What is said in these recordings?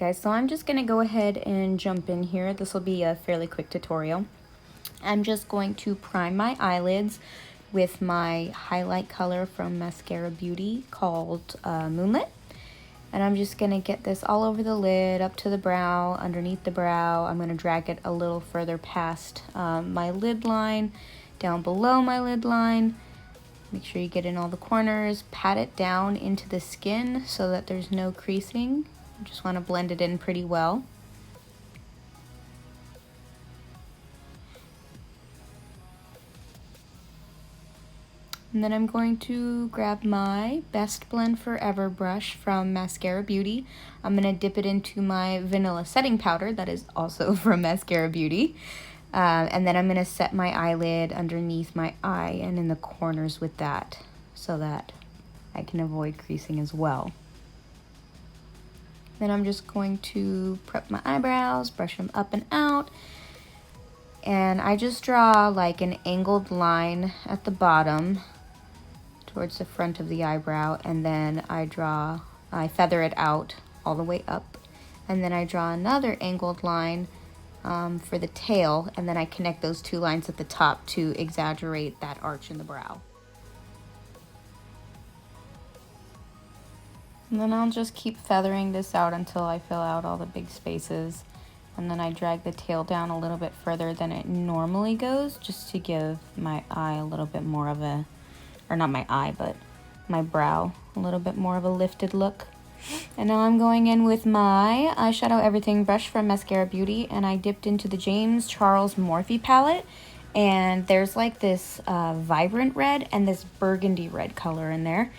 guys, so I'm just gonna go ahead and jump in here. This will be a fairly quick tutorial. I'm just going to prime my eyelids with my highlight color from Maskcara Beauty called Moonlit. And I'm just gonna get this all over the lid, up to the brow, underneath the brow. I'm gonna drag it a little further past my lid line, down below my lid line. Make sure you get in all the corners, pat it down into the skin so that there's no creasing. You just want to blend it in pretty well. And then I'm going to grab my Best Blend Forever brush from Maskcara Beauty. I'm going to dip it into my vanilla setting powder that is also from Maskcara Beauty. And then I'm going to set my eyelid underneath my eye and in the corners with that so that I can avoid creasing as well. Then I'm just going to prep my eyebrows, brush them up and out. And I just draw like an angled line at the bottom towards the front of the eyebrow, and then I feather it out all the way up. And then I draw another angled line for the tail, and then I connect those two lines at the top to exaggerate that arch in the brow. And then I'll just keep feathering this out until I fill out all the big spaces. And then I drag the tail down a little bit further than it normally goes, just to give my eye a little bit more of a, or not my eye, but my brow, a little bit more of a lifted look. And now I'm going in with my Eyeshadow Everything brush from Maskcara Beauty, and I dipped into the James Charles Morphe palette. And there's like this vibrant red and this burgundy red color in there.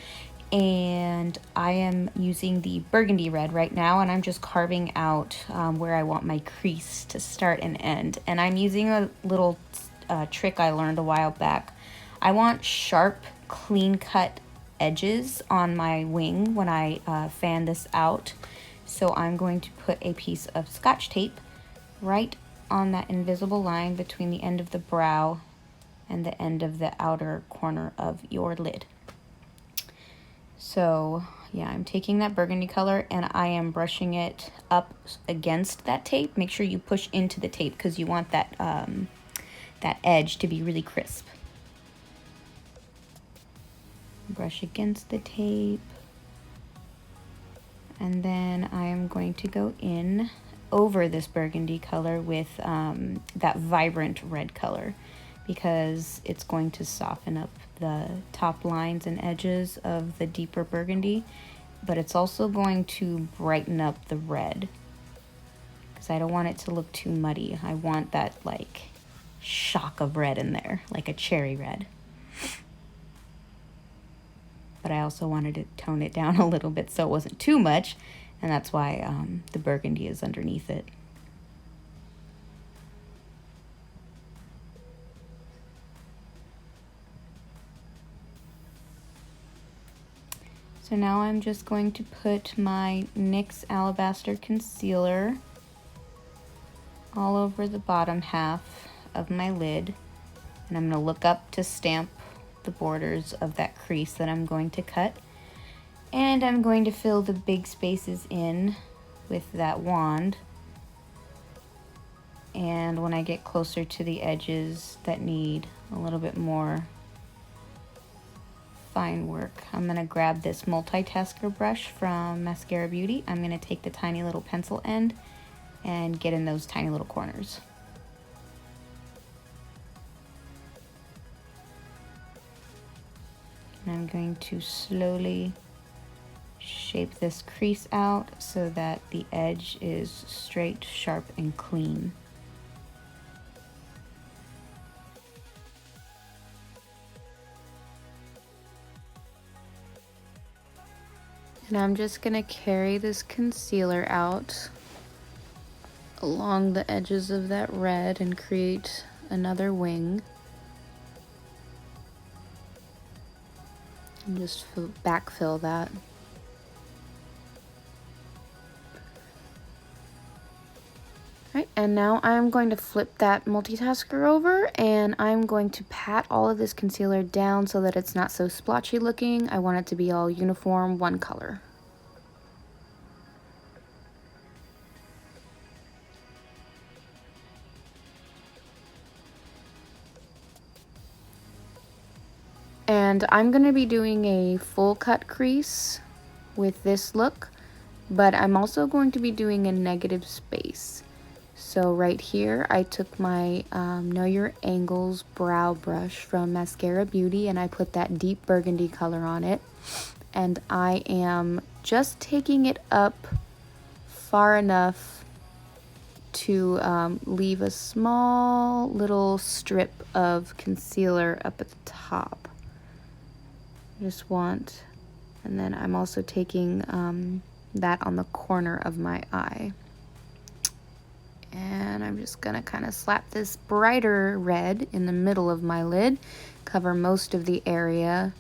And I am using the burgundy red right now, and I'm just carving out where I want my crease to start and end. And I'm using a little trick I learned a while back. I want sharp, clean-cut edges on my wing when I fan this out. So I'm going to put a piece of Scotch tape right on that invisible line between the end of the brow and the end of the outer corner of your lid. So yeah, I'm taking that burgundy color and I am brushing it up against that tape. Make sure you push into the tape because you want that, that edge to be really crisp. Brush against the tape. And then I am going to go in over this burgundy color with that vibrant red color, because it's going to soften up the top lines and edges of the deeper burgundy, but it's also going to brighten up the red because I don't want it to look too muddy. I want that like shock of red in there, like a cherry red. But I also wanted to tone it down a little bit so it wasn't too much, and that's why the burgundy is underneath it. So now I'm just going to put my NYX Alabaster Concealer all over the bottom half of my lid. And I'm going to look up to stamp the borders of that crease that I'm going to cut. And I'm going to fill the big spaces in with that wand. And when I get closer to the edges that need a little bit more fine work, I'm going to grab this multitasker brush from Maskcara Beauty. I'm going to take the tiny little pencil end and get in those tiny little corners. And I'm going to slowly shape this crease out so that the edge is straight, sharp, and clean. And I'm just going to carry this concealer out along the edges of that red and create another wing. And just backfill that. Alright, and now I'm going to flip that multitasker over, and I'm going to pat all of this concealer down so that it's not so splotchy looking. I want it to be all uniform, one color. And I'm going to be doing a full cut crease with this look, but I'm also going to be doing a negative space. So right here, I took my Know Your Angles brow brush from Maskcara Beauty, and I put that deep burgundy color on it. And I am just taking it up far enough to leave a small little strip of concealer up at the top. Just want, and then I'm also taking that on the corner of my eye. And I'm just gonna kind of slap this brighter red in the middle of my lid, cover most of the area.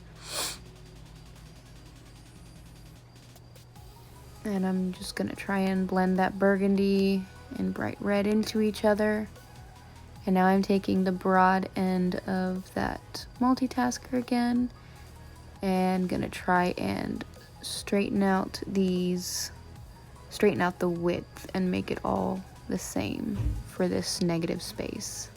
And I'm just gonna try and blend that burgundy and bright red into each other. And now I'm taking the broad end of that multitasker again and gonna try and straighten out the width and make it all the same for this negative space.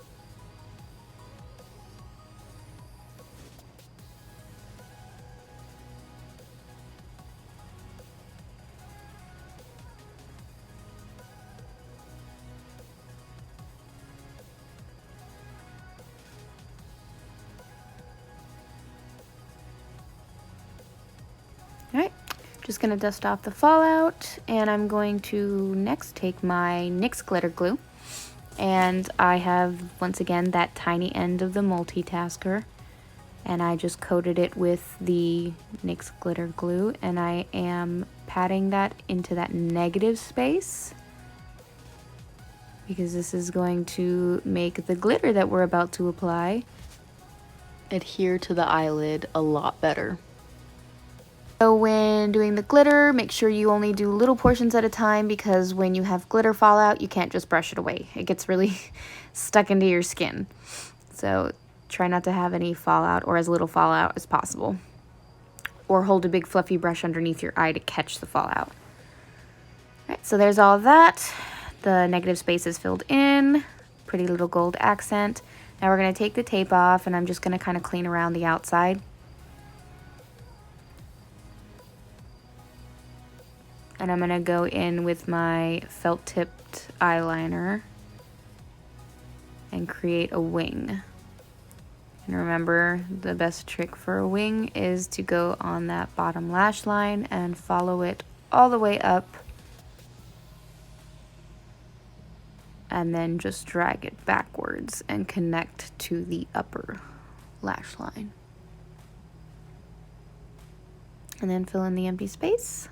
All right, just gonna dust off the fallout, and I'm going to next take my NYX glitter glue. And I have, once again, that tiny end of the multitasker, and I just coated it with the NYX glitter glue, and I am patting that into that negative space because this is going to make the glitter that we're about to apply adhere to the eyelid a lot better. So when doing the glitter, make sure you only do little portions at a time, because when you have glitter fallout, you can't just brush it away. It gets really stuck into your skin. So try not to have any fallout, or as little fallout as possible. Or hold a big fluffy brush underneath your eye to catch the fallout. All right, so there's all of that. The negative space is filled in. Pretty little gold accent. Now we're going to take the tape off, and I'm just going to kind of clean around the outside. And I'm going to go in with my felt tipped eyeliner and create a wing. And remember, the best trick for a wing is to go on that bottom lash line and follow it all the way up. And then just drag it backwards and connect to the upper lash line. And then fill in the empty space.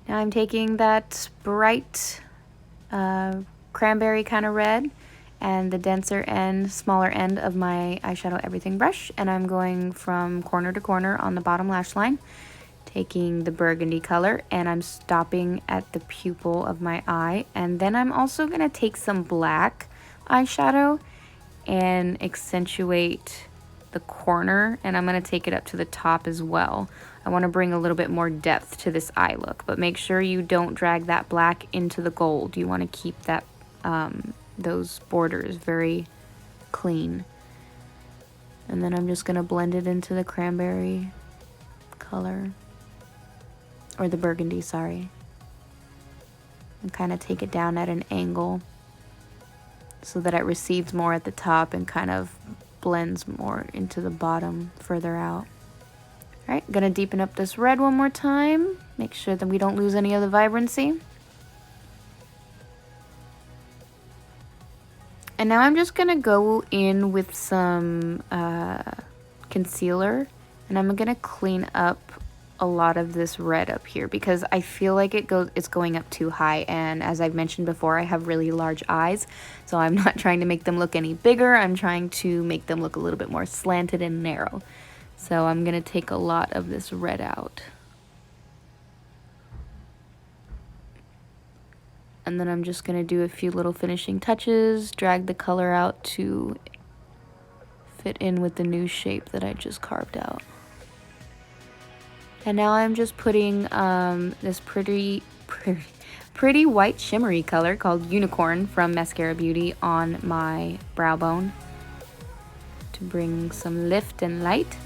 Now I'm taking that bright cranberry kind of red and the denser end, smaller end of my eyeshadow everything brush, and I'm going from corner to corner on the bottom lash line, taking the burgundy color, and I'm stopping at the pupil of my eye. And then I'm also going to take some black eyeshadow and accentuate the corner, and I'm going to take it up to the top as well. I want to bring a little bit more depth to this eye look, but make sure you don't drag that black into the gold. You want to keep that those borders very clean. And then I'm just going to blend it into the cranberry color, or the burgundy, sorry, and kind of take it down at an angle so that it recedes more at the top and kind of blends more into the bottom further out. All right, gonna deepen up this red one more time. Make sure that we don't lose any of the vibrancy. And now I'm just gonna go in with some concealer, and I'm gonna clean up a lot of this red up here because I feel like it's going up too high, and as I've mentioned before, I have really large eyes, so I'm not trying to make them look any bigger. I'm trying to make them look a little bit more slanted and narrow. So I'm gonna take a lot of this red out. And then I'm just gonna do a few little finishing touches, drag the color out to fit in with the new shape that I just carved out. And now I'm just putting this pretty white shimmery color called Unicorn from Maskcara Beauty on my brow bone to bring some lift and light.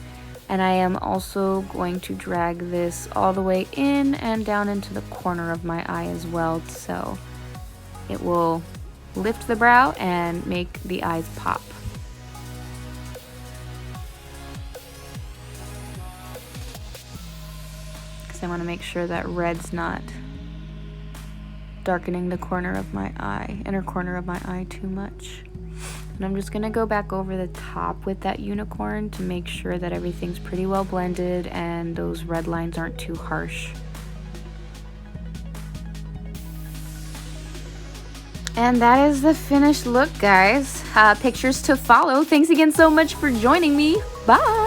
And I am also going to drag this all the way in and down into the corner of my eye as well, so it will lift the brow and make the eyes pop. Because I want to make sure that red's not darkening the corner of my eye, inner corner of my eye too much. And I'm just going to go back over the top with that unicorn to make sure that everything's pretty well blended and those red lines aren't too harsh. And that is the finished look, guys. Pictures to follow. Thanks again so much for joining me. Bye!